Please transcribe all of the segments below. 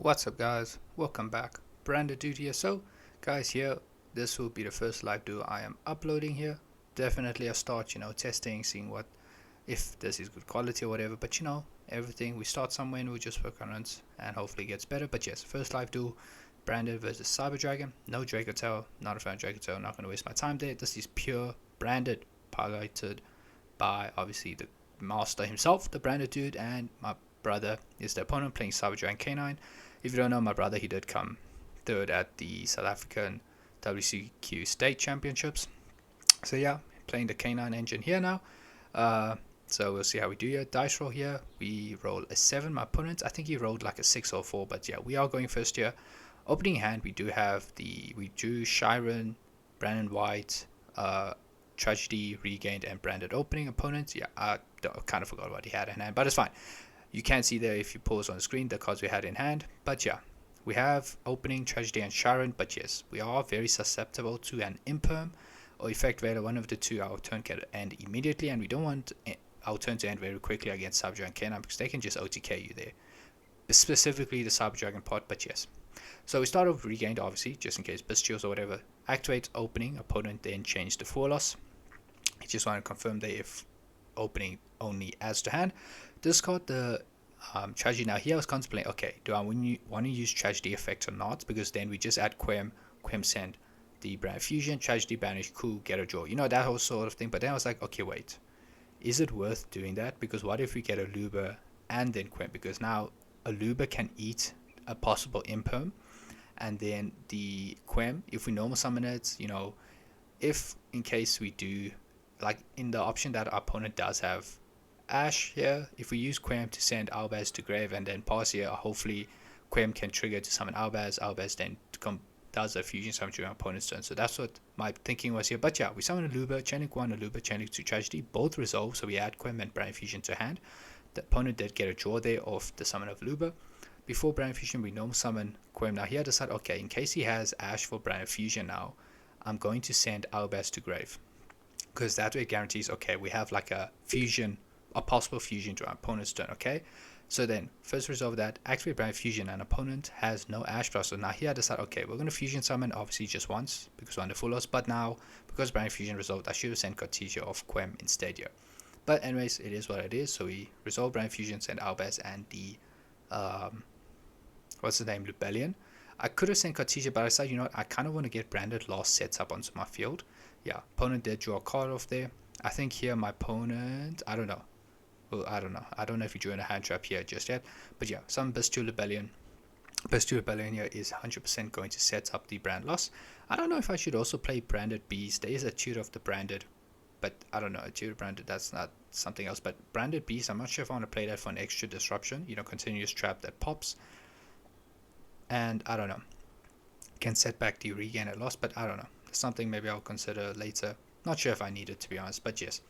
What's up, guys? Welcome back. Branded Dude here. So, guys, here, this will be the first live duo I am uploading here. Definitely a start, testing, seeing what if this is good quality or whatever. But everything we start somewhere and we just work on it and hopefully it gets better. But yes, first live duo, Branded versus Cyber Dragon. No Dracotail, not a fan of Dracotail. Not gonna waste my time there. This is pure Branded, piloted by obviously the master himself, the Branded Dude, and my brother is the opponent playing Cyber Dragon K9. If you don't know, my brother, he did come third at the South African WCQ State Championships. So yeah, playing the K9 engine here now. So we'll see how we do here. Dice roll here. We roll a 7. My opponent, I think he rolled like a 6 or 4. But yeah, we are going first here. Opening hand, we do Shiren, Brandon White, Tragedy, Regained, and Branded opening opponents. Yeah, I kind of forgot what he had in hand, but it's fine. You can see there if you pause on the screen the cards we had in hand. But yeah, we have opening, Tragedy, and Sharon. But yes, we are very susceptible to an Imperm or Effect Veiler. One of the two, our turn can end immediately. And we don't want our turn to end very quickly against Cyber Dragon K9 because they can just OTK you there. Specifically the Cyber Dragon part, but yes. So we start off Regained, obviously, just in case Bistios or whatever. Activate opening, opponent then change the 4 loss. I just want to confirm that if opening only adds to hand. Discard the Tragedy. Now here I was contemplating, okay, do I want to use Tragedy effect or not? Because then we just add Quem send the Brand Fusion, Tragedy banish, cool, get a draw. That whole sort of thing. But then I was like, okay, wait. Is it worth doing that? Because what if we get a Luba and then Quem? Because now a Luba can eat a possible Imperm. And then the Quem, if we normal summon it, if in case we do, like in the option that our opponent does have Ash here, if we use Quem to send Albaz to grave and then pass here, hopefully Quem can trigger to summon Albaz. Albaz then does a fusion summon during our opponent's turn. So that's what my thinking was here. But yeah, we summon a Luba, Chainlink 1, a Luba, Chainlink 2 Tragedy, both resolve. So we add Quem and Brand Fusion to hand. The opponent did get a draw there off the summon of Luba. Before Brand Fusion, we normal summon Quem. Now here I decide, okay, in case he has Ash for Brand Fusion now, I'm going to send Albaz to grave. Because that way it guarantees, okay, we have like a possible fusion to our opponent's turn, okay? So then, first resolve that, activate Brand Fusion, and opponent has no Ash Plus. So now here I decide, okay, we're going to fusion summon, obviously just once, because we're under full loss, but now, because Brand Fusion resolved, I should have sent Cartesia of Quem instead here. But anyways, it is what it is, so we resolve Brand Fusion, send Albaz, and the, Rebellion. I could have sent Cartesia, but I decided, I kind of want to get Branded last sets up onto my field. Yeah, opponent did draw a card off there. I think here my opponent, I don't know. Well, I don't know. I don't know if he drew in a hand trap here just yet. But yeah, some Bestial Rebellion. Bestial Rebellion here is 100% going to set up the brand loss. I don't know if I should also play Branded Beast. There is a tutor of the Branded. But I don't know. A tutor Branded, that's not something else. But Branded Beast, I'm not sure if I want to play that for an extra disruption. Continuous trap that pops. And I don't know. Can set back the regain at loss. But I don't know. Something maybe I'll consider later. Not sure if I need it, to be honest. But yes.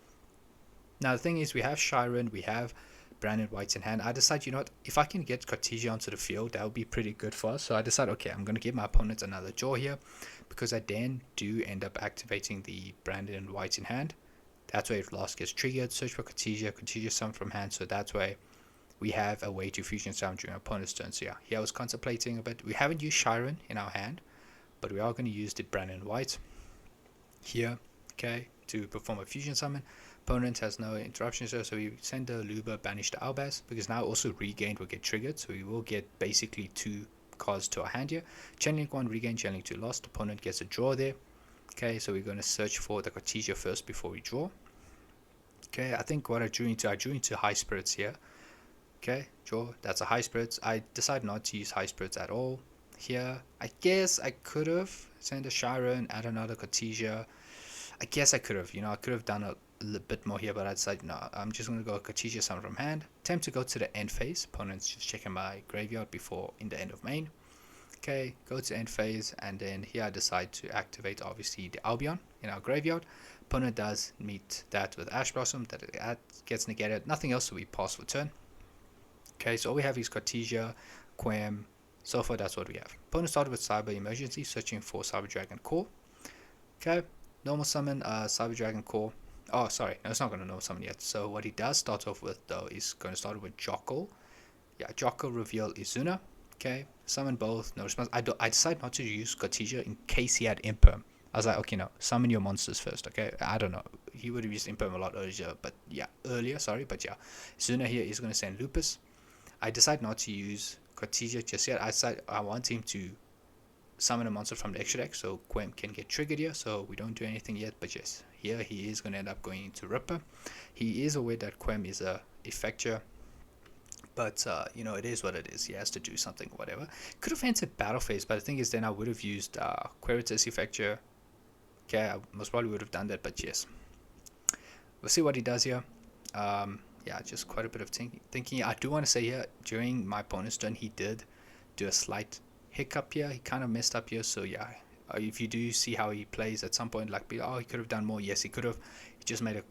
Now the thing is, we have Shiren, we have Branded White in hand. I decide, if I can get Cartesia onto the field, that would be pretty good for us. So I decide, okay, I'm going to give my opponent another draw here, because I then do end up activating the Branded White in hand. That's way if loss gets triggered, search for Cartesia summon from hand. So that way we have a way to fusion summon during our opponent's turn. So yeah, here I was contemplating a bit. We haven't used Shiren in our hand, but we are going to use the Branded White here, okay, to perform a fusion summon. Opponent has no interruptions here, so we send the Luba, banish the Albaz, because now also Regained will get triggered, so we will get basically 2 cards to our hand here. Chainlink 1, Regain, Chainlink 2 lost, opponent gets a draw there. Okay, so we're going to search for the Cartesia first before we draw. Okay, I think what I drew into High Spirits here. Okay, draw, that's a High Spirits. I decided not to use High Spirits at all here. I guess I could have sent a Shiren, add another Cartesia. I guess I could have, I could have done a little bit more here, but I decided no, I'm just going to go Cartesia summon from hand. Attempt to go to the end phase. Opponent's just checking my graveyard before in the end of main. Okay, go to end phase, and then here I decide to activate obviously the Albion in our graveyard. Opponent does meet that with Ash Blossom, that gets negated. Nothing else, so we pass for turn. Okay, so all we have is Cartesia, Quem, so far that's what we have. Opponent started with Cyber Emergency, searching for Cyber Dragon Core. Okay, normal summon Cyber Dragon Core. Oh, sorry, no, it's not going to normal summon yet. So what he does start off with, though, is going to start with Jockle. Yeah, Jockle reveal Izuna. Okay, summon both, no response. I decided not to use Cortesia in case he had Imperm. I was like, okay, no, summon your monsters first, okay? I don't know. He would have used Imperm a lot earlier, but yeah, but yeah. Zuna here is going to send Lupus. I decided not to use Cortesia just yet. I decided I want him to summon a monster from the extra deck so Quem can get triggered here, so we don't do anything yet, but yes, here he is going to end up going into Ripper. He is aware that Quem is a effector, but it is what it is. He has to do something, whatever. Could have entered battle phase, but the thing is, then I would have used Queritus Effecture. Okay, I most probably would have done that, but yes. We'll see what he does here. Yeah, just quite a bit of thinking. I do want to say here, during my opponent's turn, he did do a slight hiccup here. He kind of messed up here, so yeah. If you do see how he plays at some point, like, he could have done more. Yes, he could have. He just made a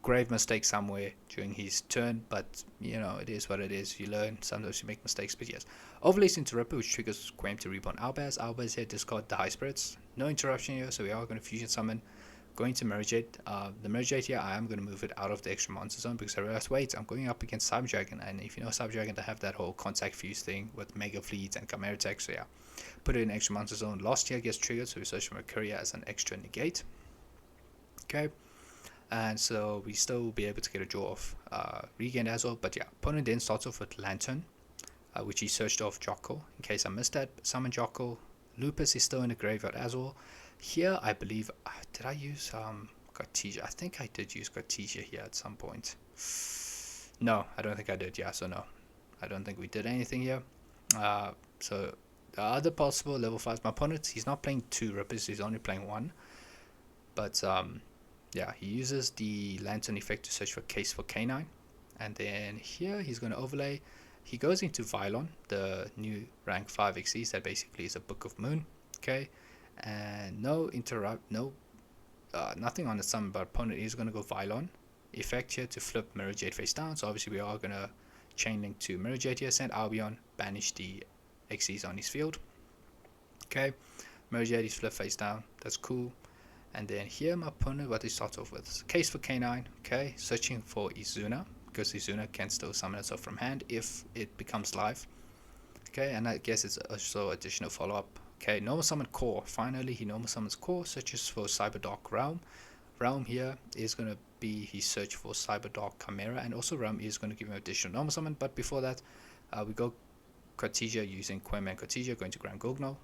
grave mistake somewhere during his turn, but it is what it is. You learn, sometimes you make mistakes, but yes. Overlays into Ripper, which triggers Quem to reborn Albaz here, discard the High Spirits. No interruption here, so we are going to fusion summon. Going to Mergate. The Mergate here, I am going to move it out of the extra monster zone because I realized, wait, I'm going up against Cyber Dragon, and if you know Cyber Dragon, they have that whole contact fuse thing with Mega Fleets and Chimera Tech, so yeah. Put it in extra monster zone. Last year gets triggered, so we search for Mercuria as an extra negate. Okay. And so we still will be able to get a draw of Regained as well. But yeah, opponent then starts off with Lantern, which he searched off Jockle. In case I missed that, summon Jockle. Lupus is still in the graveyard as well. Here, I believe, did I use Cortesia? I think I did use Cortesia here at some point. No, I don't think I did. Yeah, so no. I don't think we did anything here. So the other possible level 5s, my opponent, he's not playing 2 Rippers, he's only playing 1. But yeah, he uses the Lantern effect to search for Case for Canine. And then here he's going to overlay. He goes into Vylon, the new rank 5 XCs that basically is a Book of Moon. Okay, and nothing on the summon, but opponent is going to go Vylon. Effect here to flip Mirror Jade face down. So obviously we are going to chain link to Mirror Jade here, send Albion, banish the XCs on his field. Okay, Mirror Jade is flip face down. That's cool. And then here my opponent, what he starts off with is Case for Canine, okay, searching for Izuna, because Izuna can still summon itself from hand if it becomes live. Okay, and I guess it's also additional follow-up. Okay, normal summon Core, finally he normal summons Core, searches for Cyberdark Realm. Realm here is going to be his search for Cyberdark Chimera, and also Realm is going to give him additional normal summon, but before that, we go Cortesia using Quem and Cortesia, going to Grand Gugno.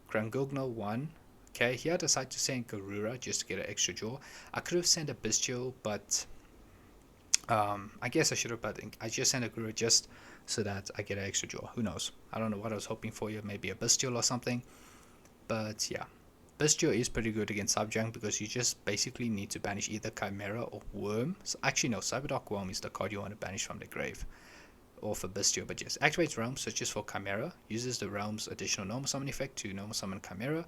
Grand Gugno 1. Okay, here I decided to send Garura just to get an extra draw. I could have sent a Bestial, but I guess I should have, but I just sent a Garura just so that I get an extra draw. Who knows? I don't know what I was hoping for here, maybe a Bestial or something. But yeah, Bestial is pretty good against Cyberdragon because you just basically need to banish either Chimera or Worm. So actually no, Cyberdark Worm is the card you want to banish from the grave. Or for Bestial, but yes. Activates Realm, searches for Chimera, uses the Realm's additional normal summon effect to normal summon Chimera.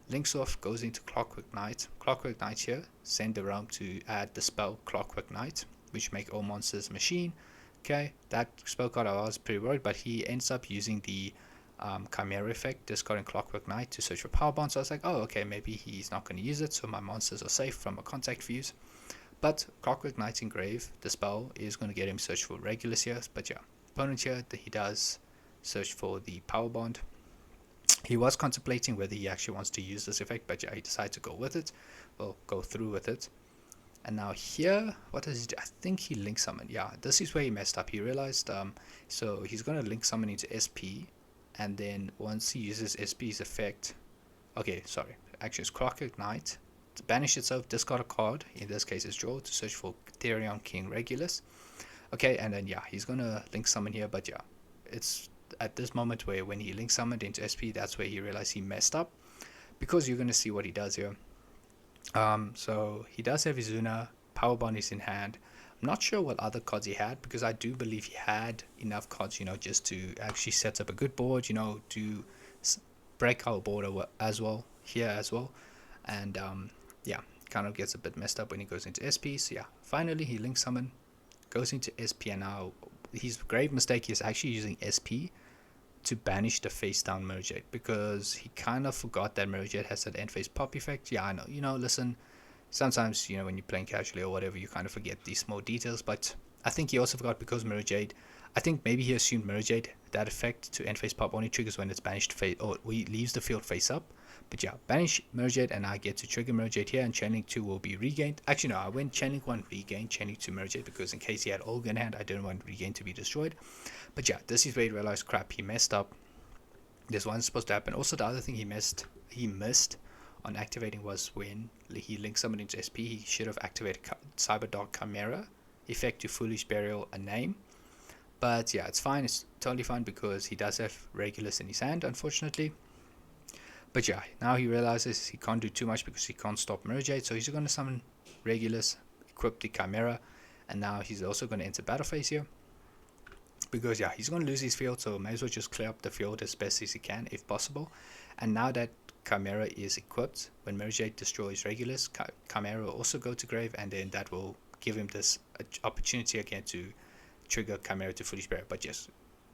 Links off, goes into Clockwork Knight. Clockwork Knight here, send the Realm to add the spell Clockwork Knight, which make all monsters machine. Okay, that spell card I was pretty worried, but he ends up using the Chimera effect, discarding Clockwork Knight to search for Power Bond. So I was like, oh, okay, maybe he's not going to use it, so my monsters are safe from a contact fuse. But Clockwork Knight's engrave, the spell is going to get him search for Regulus here. But yeah, opponent here, he does search for the Power Bond. He was contemplating whether he actually wants to use this effect, but yeah, he decided to go with it. Well, go through with it. And now here, what does he do? I think he link summon. Yeah, this is where he messed up. He realized, so he's going to link summon into SP, and then once he uses SP's effect, okay, sorry, actually it's Clockwork Knight, to banish itself, discard a card, in this case it's draw, to search for Therion King Regulus. Okay, and then yeah, he's going to link summon here, but yeah, it's at this moment where when he link summoned into SP, that's where he realized he messed up, because you're going to see what he does here. So he does have Izuna, Power Bond is in hand. I'm not sure what other cards he had, because I do believe he had enough cards, just to actually set up a good board, to break our board as well, here as well. And yeah, kind of gets a bit messed up when he goes into SP. So yeah, finally he link summon, goes into SP, and now his grave mistake is actually using SP to banish the face down Mirror Jade, because he kind of forgot that Mirror Jade has that end phase pop effect. Yeah, I know, listen, sometimes, when you're playing casually or whatever, you kind of forget these small details, but I think he also forgot because Mirror Jade I think maybe he assumed Mirror Jade. That effect to end phase pop only triggers when it's banished face, or leaves the field face up. But yeah, banish Mirror Jade, and I get to trigger Mirror Jade here, and Chainlink 2 will be regained. Actually, no, I went Chainlink 1 regained, Chainlink 2 Mirror Jade, because in case he had Olga in hand, I didn't want regain to be destroyed. But yeah, this is where he realized, crap, he messed up. This wasn't supposed to happen. Also, the other thing he missed on activating was when he linked someone into SP, he should have activated Cyberdog Chimera effect to Foolish Burial a name. But yeah, it's fine. It's totally fine because he does have Regulus in his hand, unfortunately. But yeah, now he realizes he can't do too much because he can't stop Mirror Jade. So he's going to summon Regulus, equip the Chimera, and now he's also going to enter battle phase here. Because yeah, he's going to lose his field, so may as well just clear up the field as best as he can, if possible. And now that Chimera is equipped, when Mirror Jade destroys Regulus, Chimera will also go to grave, and then that will give him this opportunity again to trigger Chimera to Foolish Burial. But yes,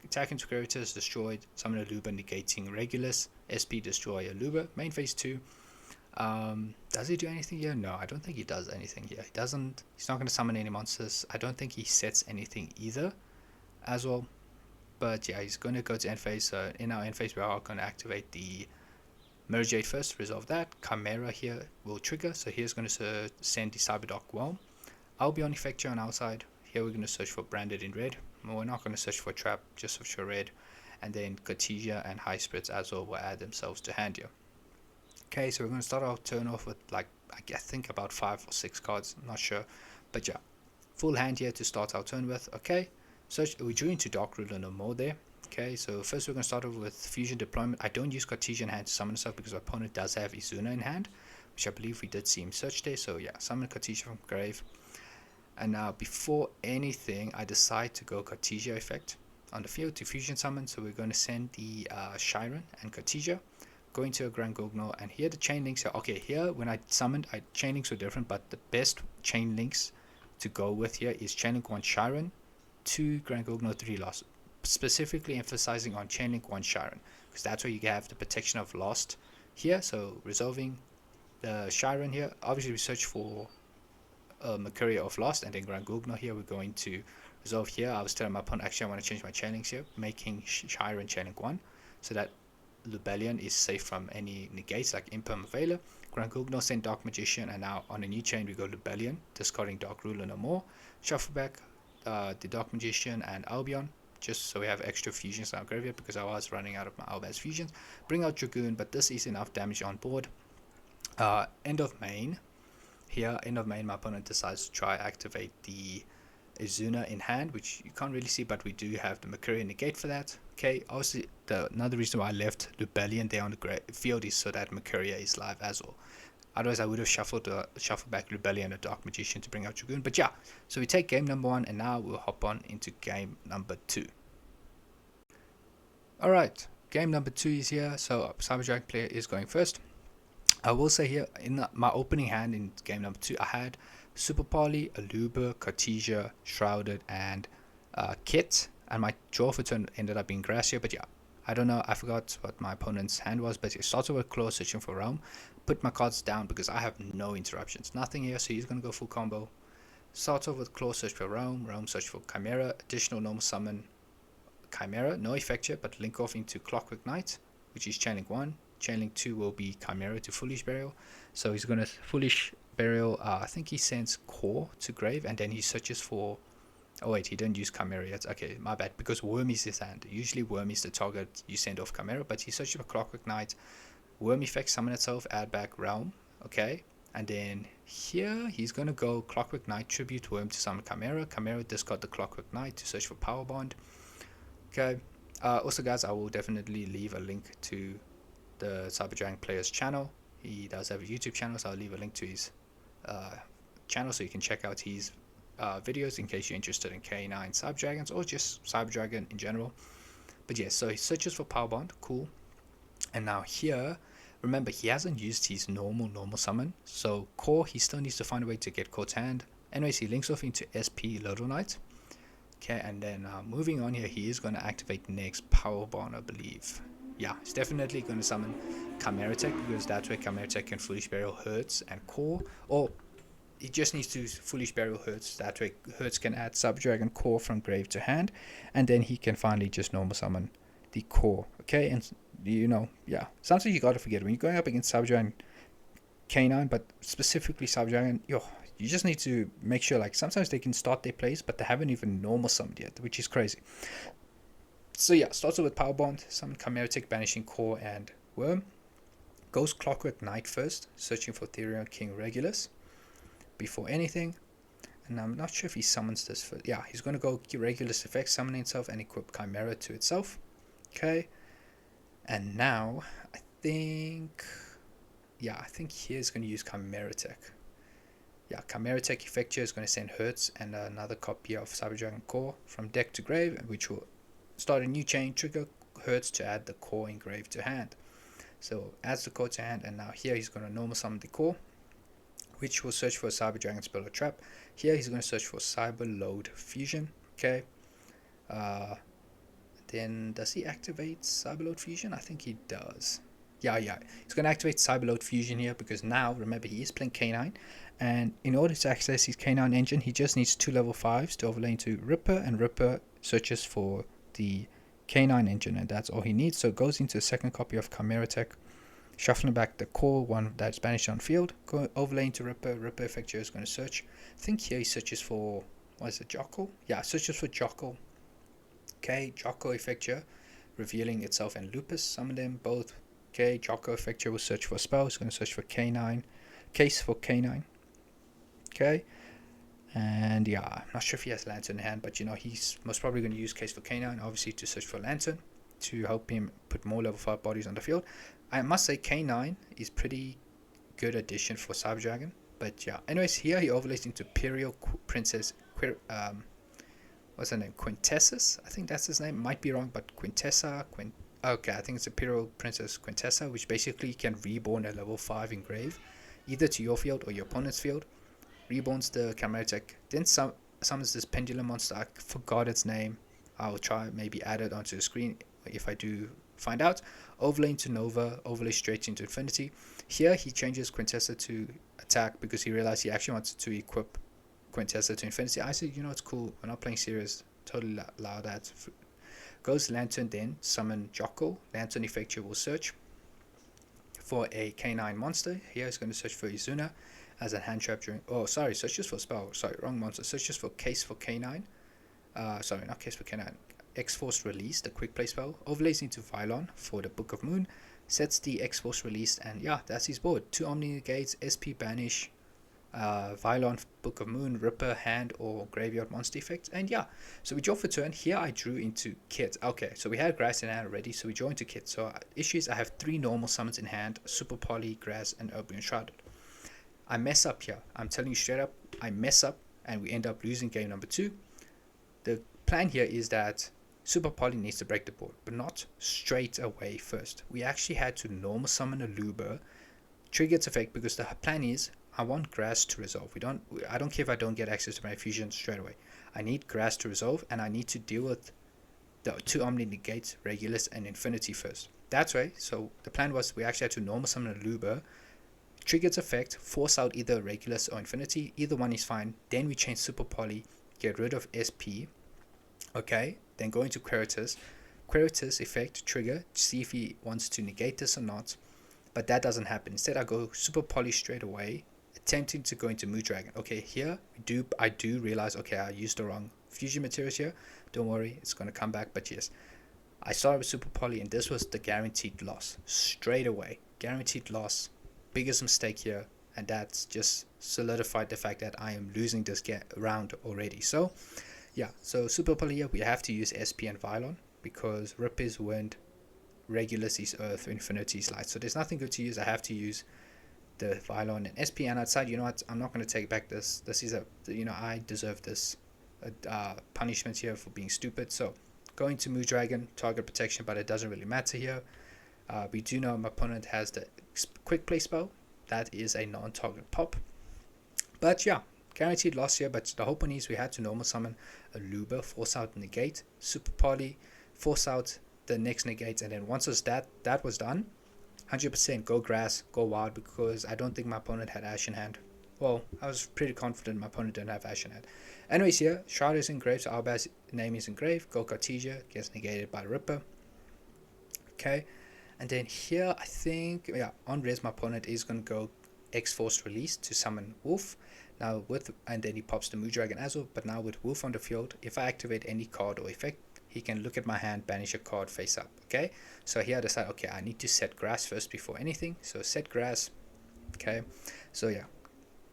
attack into Creators, destroyed, summon Aluba negating Regulus, SP destroy Aluba, main phase 2. Does he do anything here? No, I don't think he does anything here. He's not going to summon any monsters. I don't think he sets anything either as well. But yeah, he's going to go to end phase. So in our end phase, we are going to activate the Mirror Jade first, resolve that. Chimera here will trigger, so here's going to send the Cyberdock Whelm. I'll be on effect here on our side. Here we're going to search for Branded in red. Well, we're not going to search for Trap, just search for red. And then Cartesia and High Spirits as well will add themselves to hand here. Okay, so we're going to start our turn off with, like, I think about 5 or 6 cards, I'm not sure. But yeah, full hand here to start our turn with. Okay, so we drew into Dark Ruler no more there. Okay, so first we're going to start off with Fusion Deployment. I don't use Cartesia in hand to summon stuff because my opponent does have Izuna in hand, which I believe we did see him search there. So yeah, summon Cartesia from grave. And now before anything, I decide to go Cartesia effect on the field to Fusion Summon. So we're going to send the Shiren and Cartesia, going to a Grand Gogno, and here the chain links are okay. Here when I summoned, chain links were different, but the best chain links to go with here is chain link 1 Shiren, 2 Grand Gogno, 3 Lost. Specifically emphasizing on chain link 1 Shiren, because that's where you have the protection of Lost here. So resolving the Shiren here, obviously we search for Mercury of Lost, and then Grand Gugno here we're going to resolve here. I was telling my opponent, actually I want to change my chain links here, making Shiren chain link 1, so that Lubellion is safe from any negates like Imperm Veiler. Grand Gugno send Dark Magician, and now on a new chain we go Lubellion, discarding Dark Ruler no more. Shuffle back the Dark Magician and Albion, just so we have extra fusions in our graveyard because I was running out of my Albaz fusions. Bring out Dragoon, but this is enough damage on board. End of main. Here, end of main, my opponent decides to try activate the Izuna in hand, which you can't really see, but we do have the Mercury negate for that. Okay, obviously another reason why I left Lubellion there on the field is so that Mercuria is live as well. Otherwise I would have shuffled back Lubellion and a Dark Magician to bring out Dragoon. But yeah, so we take game number 1, and now we'll hop on into game number 2. Alright, game number 2 is here, so Cyberdragon player is going first. I will say here, in my opening hand in game number 2, I had Super Parley, Aluba, Cartesia, Shrouded, and Kit. And my draw for turn ended up being Gracia, but yeah, I don't know, I forgot what my opponent's hand was, but it started with Claw, searching for Realm. Put my cards down because I have no interruptions, nothing here, so he's going to go full combo. Starts off with Claw, search for Realm, Realm search for Chimera, additional normal summon Chimera, no effect yet, but link off into Clockwork Knight, which is Chainlink 1. Chainlink 2 will be Chimera to Foolish Burial. So he's going to Foolish Burial, I think he sends Core to grave, and then he searches for... Oh wait, he didn't use Chimera yet. Okay, my bad, because Worm is his hand. Usually Worm is the target you send off Chimera, but he searches for Clockwork Knight. Worm effect, summon itself, add back Realm. Okay, and then here he's going to go Clockwork Knight, tribute Worm to summon Chimera. Chimera discard the Clockwork Knight to search for Power Bond. Okay, also guys, I will definitely leave a link to the Cyberdragon player's channel. He does have a YouTube channel, so I'll leave a link to his channel so you can check out his videos in case you're interested in K9 Cyberdragons or just Cyberdragon in general. But yeah, so he searches for Power Bond, cool. And now here, remember, he hasn't used his normal summon, so Core, he still needs to find a way to get Core's hand. Anyways, he links off into SP Little Knight. Okay, and then moving on here, he is going to activate next Power Bond, I believe. Yeah, he's definitely going to summon Chimera Tech, because that's where Chimera Tech and Foolish Burial hurts, and Core, or he just needs to Foolish Burial Hertz. That way Hertz can add Sub-Dragon Core from grave to hand, and then he can finally just normal summon the core. Okay, and yeah, something you gotta forget when you're going up against Sub-Dragon K9, but specifically Sub-Dragon, you just need to make sure, like, sometimes they can start their plays, but they haven't even normal summoned yet, which is crazy. So yeah, starts with Power Bond, summon Chimeritic, banishing Core and Worm. Goes Clockwork Knight first, searching for Therion King Regulus before anything. And I'm not sure if he summons this first. Yeah, he's going to go Regulus effect, summon himself, and equip Chimera to itself. Okay. And now, I think here's going to use Chimeritic. Yeah, Chimeritic effect here is going to send Hertz and another copy of Cyber-Dragon Core from deck to grave, which will start a new chain, trigger Hertz to add the core in grave to hand. So adds the core to hand, and now here he's going to normal summon the core, which will search for a Cyber-Dragon Spell or Trap. Here he's going to search for Cyber Load Fusion. Okay. Then does he activate Cyber Load Fusion? I think he does. Yeah. He's going to activate Cyber Load Fusion here because now, remember, he is playing K9. And in order to access his K9 engine, he just needs 2 level 5s to overlay into Ripper, and Ripper searches for the K9 engine, and that's all he needs. So it goes into a second copy of Chimeritic, shuffling back the core one that's banished on field, overlay into Ripper. Ripper effect here is going to search. I think here he searches for, what is it, Jockle? Yeah, searches for Jockle. Okay, Jockle effect here, revealing itself and Lupus. Summon them both. Okay, Jockle effect here will search for a spell. It's going to search for K9. Case for K9. Okay, and yeah, I'm not sure if he has Lantern in hand, but he's most probably going to use Case for K9, obviously, to search for Lantern to help him put more level 5 bodies on the field. I must say K9 is pretty good addition for Cyber-Dragon, but yeah, anyways, here he overlays into Imperial Princess, what's her name, Quintessas, I think that's his name, might be wrong, but Quintessa, okay, I think it's Imperial Princess Quintessa, which basically can reborn a level 5 engrave, either to your field or your opponent's field. Reborns the Chimeritic, then summons this Pendulum monster. I forgot its name. I'll try maybe add it onto the screen if I do find out. Overlay into Nova, overlay straight into Infinity. Here he changes Quintessa to attack because he realized he actually wanted to equip Quintessa to Infinity. I said, it's cool, we're not playing serious, totally allow that. Goes Lantern, then summon Jockle. Lantern effect here will search for a K9 monster. Here he's going to search for Izuna as a hand trap during, searches for spell, wrong monster, searches for Case for K9, not Case for K9, X-Force Release, the quick play spell, overlays into Vylon for the Book of Moon, sets the X-Force Release, and yeah, that's his board. 2 Omni Negates, SP Banish, Vylon, Book of Moon, Ripper, hand or graveyard monster effects, and yeah, so we draw for turn. Here I drew into Kit. Okay, so we had Grass in hand already, so we draw into Kit. So issue is I have 3 normal summons in hand, Super Poly, Grass, and Urban Shrouded. I mess up here. I'm telling you straight up, I mess up, and we end up losing game number 2. The plan here is that Super Poly needs to break the board, but not straight away first. We actually had to normal summon a Luber, trigger its effect, because the plan is I want Grass to resolve. I don't care if I don't get access to my fusion straight away. I need Grass to resolve, and I need to deal with the 2 Omni Negates, Regulus, and Infinity first. That's right. So the plan was we actually had to normal summon a Luber, trigger its effect, force out either Regulus or Infinity. Either one is fine. Then we change Super Poly, get rid of SP. Okay, then go into Queritus. Queritus effect, trigger, see if he wants to negate this or not. But that doesn't happen. Instead, I go Super Poly straight away, attempting to go into Moon Dragon. Okay, here I do realize, okay, I used the wrong fusion materials here. Don't worry, it's going to come back. But yes, I started with Super Poly, and this was the guaranteed loss. Straight away, guaranteed loss. Biggest mistake here, and that's just solidified the fact that I am losing this round already. So yeah, so Super Poly here, we have to use SP and Vylon because Rip is Wind, Regulus is Earth, Infinity is Light. So there's nothing good to use. I have to use the Vylon and SP. And outside, you know what, I'm not going to take back this. This is I deserve this punishment here for being stupid. So going to Moon Dragon, target protection, but it doesn't really matter here. We do know my opponent has the quick play spell. That is a non-target pop. But yeah, guaranteed loss here. But the whole point is we had to normal summon a Luber, force out negate, Super Poly, force out the next negate, and then once that was done, 100% go Grass, go Wild, because I don't think my opponent had Ash in hand. Well, I was pretty confident my opponent didn't have Ashen Head. Anyways, here, Shroud is engraved, so Albaz's name is engraved. Go Cartesia gets negated by Ripper. Okay, and then here, I think, yeah, on res, my opponent is going to go X-Force Release to summon Wolf. Now, and then he pops the Moo Dragon as well, but now with Wolf on the field, if I activate any card or effect, he can look at my hand, banish a card face up. Okay, so here I decide, okay, I need to set grass first before anything. So set grass. Okay, so yeah,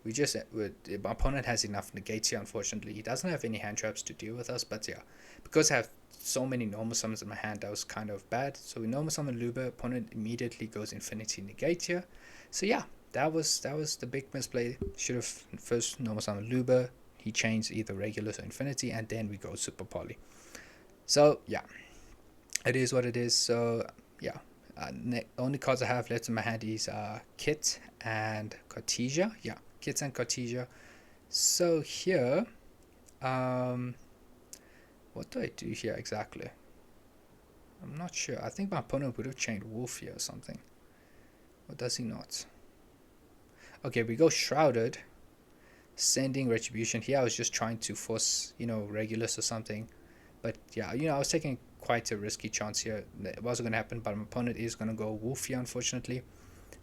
my opponent has enough negates here. Unfortunately, he doesn't have any hand traps to deal with us, but yeah, because I have so many normal summons in my hand, that was kind of bad. So we normal summon Luba, opponent immediately goes infinity negate here. So yeah, that was the big misplay. Should have first normal summon Luba, he changed either Regulus or Infinity, and then we go Super Poly. So yeah, it is what it is. So yeah, only cards I have left in my hand is Kit and Cartesia. Yeah, Kit and Cartesia. So here, what do I do here exactly? I'm not sure. I think my opponent would have chained Wolf here or something. Or does he not? Okay, we go Shrouded, sending Retribution. Here I was just trying to force, Regulus or something. But yeah, I was taking quite a risky chance here. It wasn't going to happen, but my opponent is going to go Wolf here, unfortunately.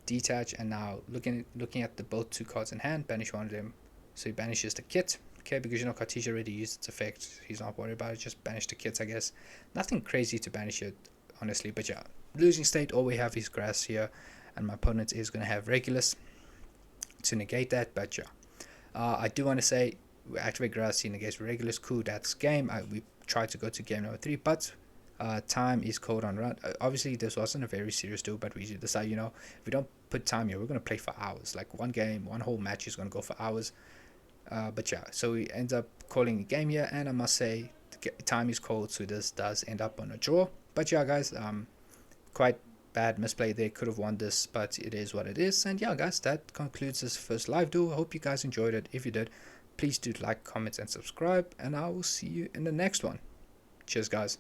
Detach, and now looking at the both two cards in hand, banish one of them. So he banishes the Kit. Okay, because Cartesia already used its effect. He's not worried about it. Just banish the Kits, I guess. Nothing crazy to banish it, honestly. But yeah, losing state, all we have is grass here. And my opponent is going to have Regulus to negate that. But yeah, I do want to say, we activate grass, he negates Regulus. Cool, that's game. We tried to go to game number 3, but time is called on run. Obviously, this wasn't a very serious deal, but we decided, if we don't put time here, we're going to play for hours. Like one game, one whole match is going to go for hours. But yeah, so we end up calling a game here, and I must say, time is called, so this does end up on a draw. But yeah, guys, quite bad misplay there. Could have won this, but it is what it is. And yeah, guys, that concludes this first live duel. I hope you guys enjoyed it. If you did, please do like, comment, and subscribe, and I will see you in the next one. Cheers, guys.